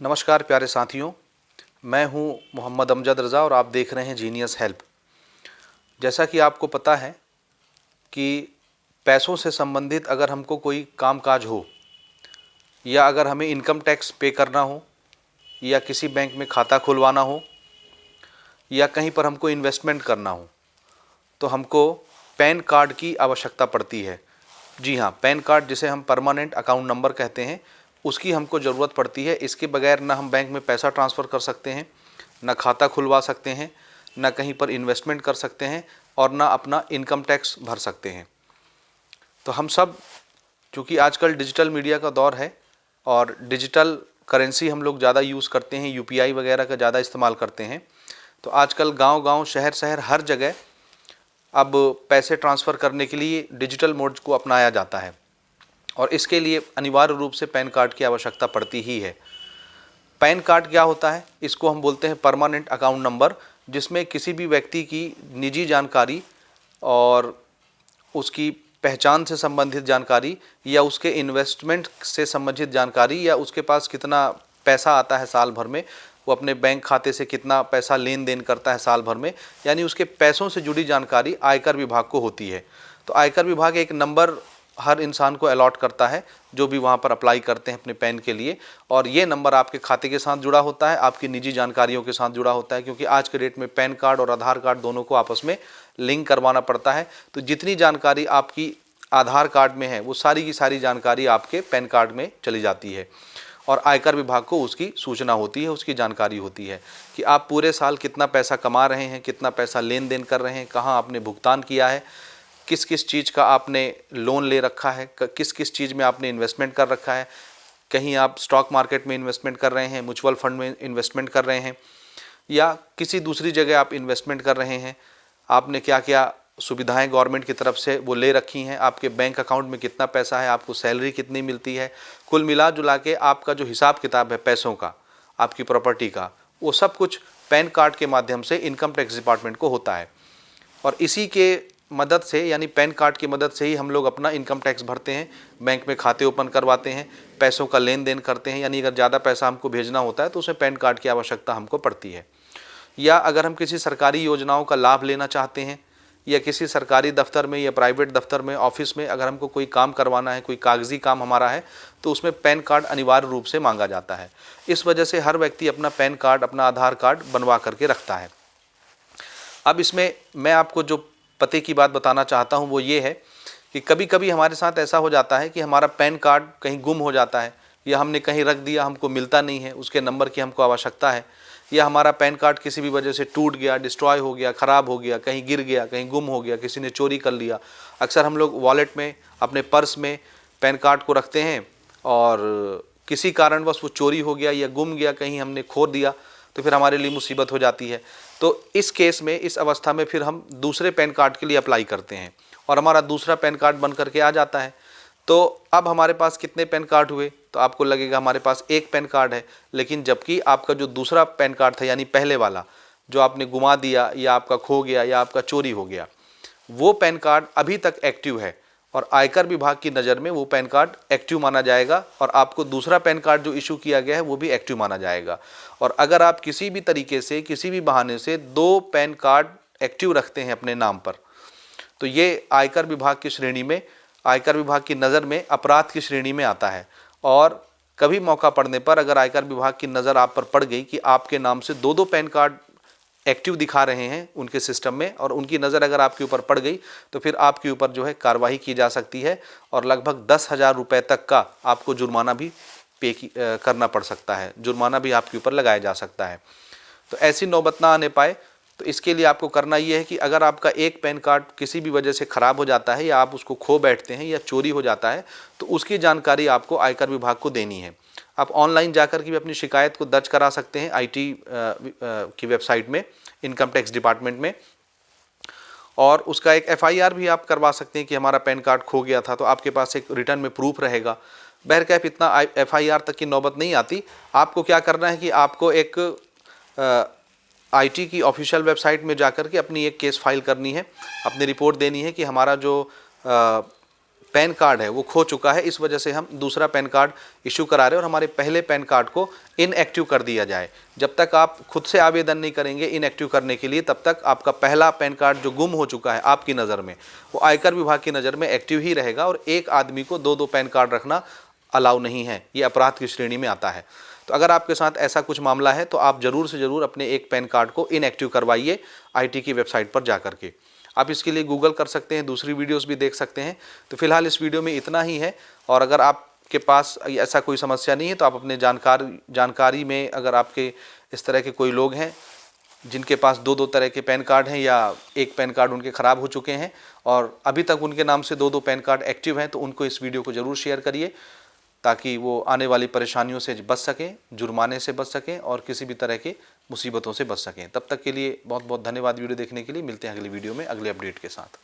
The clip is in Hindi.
नमस्कार प्यारे साथियों, मैं हूं मोहम्मद अमजद रज़ा और आप देख रहे हैं जीनियस हेल्प। जैसा कि आपको पता है कि पैसों से संबंधित अगर हमको कोई कामकाज हो या अगर हमें इनकम टैक्स पे करना हो या किसी बैंक में खाता खुलवाना हो या कहीं पर हमको इन्वेस्टमेंट करना हो तो हमको पैन कार्ड की आवश्यकता पड़ती है। जी हाँ, पैन कार्ड जिसे हम परमानेंट अकाउंट नंबर कहते हैं, उसकी हमको ज़रूरत पड़ती है। इसके बगैर ना हम बैंक में पैसा ट्रांसफ़र कर सकते हैं, ना खाता खुलवा सकते हैं, ना कहीं पर इन्वेस्टमेंट कर सकते हैं और ना अपना इनकम टैक्स भर सकते हैं। तो हम सब, चूँकि आजकल डिजिटल मीडिया का दौर है और डिजिटल करेंसी हम लोग ज़्यादा यूज़ करते हैं, यूपीआई वगैरह का ज़्यादा इस्तेमाल करते हैं, तो आजकल गांव-गांव, शहर-शहर हर जगह अब पैसे ट्रांसफ़र करने के लिए डिजिटल मोड को अपनाया जाता है और इसके लिए अनिवार्य रूप से पैन कार्ड की आवश्यकता पड़ती ही है। पैन कार्ड क्या होता है? इसको हम बोलते हैं परमानेंट अकाउंट नंबर, जिसमें किसी भी व्यक्ति की निजी जानकारी और उसकी पहचान से संबंधित जानकारी या उसके इन्वेस्टमेंट से संबंधित जानकारी या उसके पास कितना पैसा आता है साल भर में, वो अपने बैंक खाते से कितना पैसा लेन देन करता है साल भर में, यानी उसके पैसों से जुड़ी जानकारी आयकर विभाग को होती है। तो आयकर विभाग एक नंबर हर इंसान को अलॉट करता है जो भी वहाँ पर अप्लाई करते हैं अपने पैन के लिए, और ये नंबर आपके खाते के साथ जुड़ा होता है, आपकी निजी जानकारियों के साथ जुड़ा होता है, क्योंकि आज के डेट में पैन कार्ड और आधार कार्ड दोनों को आपस में लिंक करवाना पड़ता है। तो जितनी जानकारी आपकी आधार कार्ड में है वो सारी की सारी जानकारी आपके पैन कार्ड में चली जाती है और आयकर विभाग को उसकी सूचना होती है, उसकी जानकारी होती है कि आप पूरे साल कितना पैसा कमा रहे हैं, कितना पैसा लेन देन कर रहे हैं, कहाँ आपने भुगतान किया है, किस किस चीज़ का आपने लोन ले रखा है, किस किस चीज़ में आपने इन्वेस्टमेंट कर रखा है, कहीं आप स्टॉक मार्केट में इन्वेस्टमेंट कर रहे हैं, म्यूचुअल फंड में इन्वेस्टमेंट कर रहे हैं या किसी दूसरी जगह आप इन्वेस्टमेंट कर रहे हैं, आपने क्या क्या सुविधाएं गवर्नमेंट की तरफ से वो ले रखी हैं, आपके बैंक अकाउंट में कितना पैसा है, आपको सैलरी कितनी मिलती है, कुल मिला जुला के आपका जो हिसाब किताब है पैसों का, आपकी प्रॉपर्टी का, वो सब कुछ पैन कार्ड के माध्यम से इनकम टैक्स डिपार्टमेंट को होता है। और इसी के मदद से, यानी पैन कार्ड की मदद से ही हम लोग अपना इनकम टैक्स भरते हैं, बैंक में खाते ओपन करवाते हैं, पैसों का लेन देन करते हैं। यानी अगर ज़्यादा पैसा हमको भेजना होता है तो उसमें पैन कार्ड की आवश्यकता हमको पड़ती है। या अगर हम किसी सरकारी योजनाओं का लाभ लेना चाहते हैं या किसी सरकारी दफ्तर में या प्राइवेट दफ्तर में, ऑफिस में अगर हमको कोई काम करवाना है, कोई कागजी काम हमारा है, तो उसमें पैन कार्ड अनिवार्य रूप से मांगा जाता है। इस वजह से हर व्यक्ति अपना पैन कार्ड, अपना आधार कार्ड बनवा करके रखता है। अब इसमें मैं आपको जो पते की बात बताना चाहता हूँ वो ये है कि कभी कभी हमारे साथ ऐसा हो जाता है कि हमारा पैन कार्ड कहीं गुम हो जाता है या हमने कहीं रख दिया, हमको मिलता नहीं है, उसके नंबर की हमको आवश्यकता है, या हमारा पैन कार्ड किसी भी वजह से टूट गया, डिस्ट्रॉय हो गया, ख़राब हो गया, कहीं गिर गया, कहीं गुम हो गया, किसी ने चोरी कर लिया। अक्सर हम लोग वॉलेट में, अपने पर्स में पैन कार्ड को रखते हैं और किसी कारणवश वो चोरी हो गया या गुम गया, कहीं हमने खो दिया, तो फिर हमारे लिए मुसीबत हो जाती है। तो इस केस में, इस अवस्था में फिर हम दूसरे पैन कार्ड के लिए अप्लाई करते हैं और हमारा दूसरा पैन कार्ड बन करके आ जाता है। तो अब हमारे पास कितने पैन कार्ड हुए? तो आपको लगेगा हमारे पास एक पैन कार्ड है, लेकिन जबकि आपका जो दूसरा पैन कार्ड था, यानी पहले वाला जो आपने गुमा दिया या आपका खो गया या आपका चोरी हो गया, वो पैन कार्ड अभी तक एक्टिव है और आयकर विभाग की नज़र में वो पैन कार्ड एक्टिव माना जाएगा और आपको दूसरा पैन कार्ड जो इशू किया गया है वो भी एक्टिव माना जाएगा। और अगर आप किसी भी तरीके से, किसी भी बहाने से दो पैन कार्ड एक्टिव रखते हैं अपने नाम पर, तो ये आयकर विभाग की श्रेणी में, आयकर विभाग की नज़र में अपराध की श्रेणी में आता है। और कभी मौका पड़ने पर अगर आयकर विभाग की नज़र आप पर पड़ गई कि आपके नाम से दो दो पैन कार्ड एक्टिव दिखा रहे हैं उनके सिस्टम में और उनकी नज़र अगर आपके ऊपर पड़ गई, तो फिर आपके ऊपर जो है कार्रवाई की जा सकती है और लगभग 10,000 रुपये तक का आपको जुर्माना भी करना पड़ सकता है, जुर्माना भी आपके ऊपर लगाया जा सकता है। तो ऐसी नौबत ना आने पाए, तो इसके लिए आपको करना ये है कि अगर आपका एक पैन कार्ड किसी भी वजह से ख़राब हो जाता है या आप उसको खो बैठते हैं या चोरी हो जाता है, तो उसकी जानकारी आपको आयकर विभाग को देनी है। आप ऑनलाइन जाकर के भी अपनी शिकायत को दर्ज करा सकते हैं आईटी की वेबसाइट में, इनकम टैक्स डिपार्टमेंट में, और उसका एक एफआईआर भी आप करवा सकते हैं कि हमारा पैन कार्ड खो गया था, तो आपके पास एक रिटर्न में प्रूफ रहेगा। बहरकैफ इतना एफआईआर तक की नौबत नहीं आती। आपको क्या करना है कि आपको एक आईटी की ऑफिशियल वेबसाइट में जाकर के अपनी एक केस फाइल करनी है, अपनी रिपोर्ट देनी है कि हमारा जो पैन कार्ड है वो खो चुका है, इस वजह से हम दूसरा पैन कार्ड इशू करा रहे हैं और हमारे पहले पैन कार्ड को इनएक्टिव कर दिया जाए। जब तक आप खुद से आवेदन नहीं करेंगे इनएक्टिव करने के लिए, तब तक आपका पहला पैन कार्ड जो गुम हो चुका है आपकी नज़र में, वो आयकर विभाग की नज़र में एक्टिव ही रहेगा और एक आदमी को दो पैन कार्ड रखना अलाउ नहीं है, ये अपराध की श्रेणी में आता है। तो अगर आपके साथ ऐसा कुछ मामला है तो आप ज़रूर से ज़रूर अपने एक पैन कार्ड को इनएक्टिव करवाइए आईटी की वेबसाइट पर जा करके। आप इसके लिए गूगल कर सकते हैं, दूसरी वीडियोस भी देख सकते हैं। तो फिलहाल इस वीडियो में इतना ही है, और अगर आपके पास ऐसा कोई समस्या नहीं है तो आप अपने जानकारी में अगर आपके इस तरह के कोई लोग हैं जिनके पास दो तरह के पैन कार्ड हैं या एक पैन कार्ड उनके ख़राब हो चुके हैं और अभी तक उनके नाम से दो पैन कार्ड एक्टिव हैं, तो उनको इस वीडियो को ज़रूर शेयर करिए ताकि वो आने वाली परेशानियों से बच सकें, जुर्माने से बच सकें और किसी भी तरह की मुसीबतों से बच सकें। तब तक के लिए बहुत बहुत धन्यवाद वीडियो देखने के लिए। मिलते हैं अगली वीडियो में अगले अपडेट के साथ।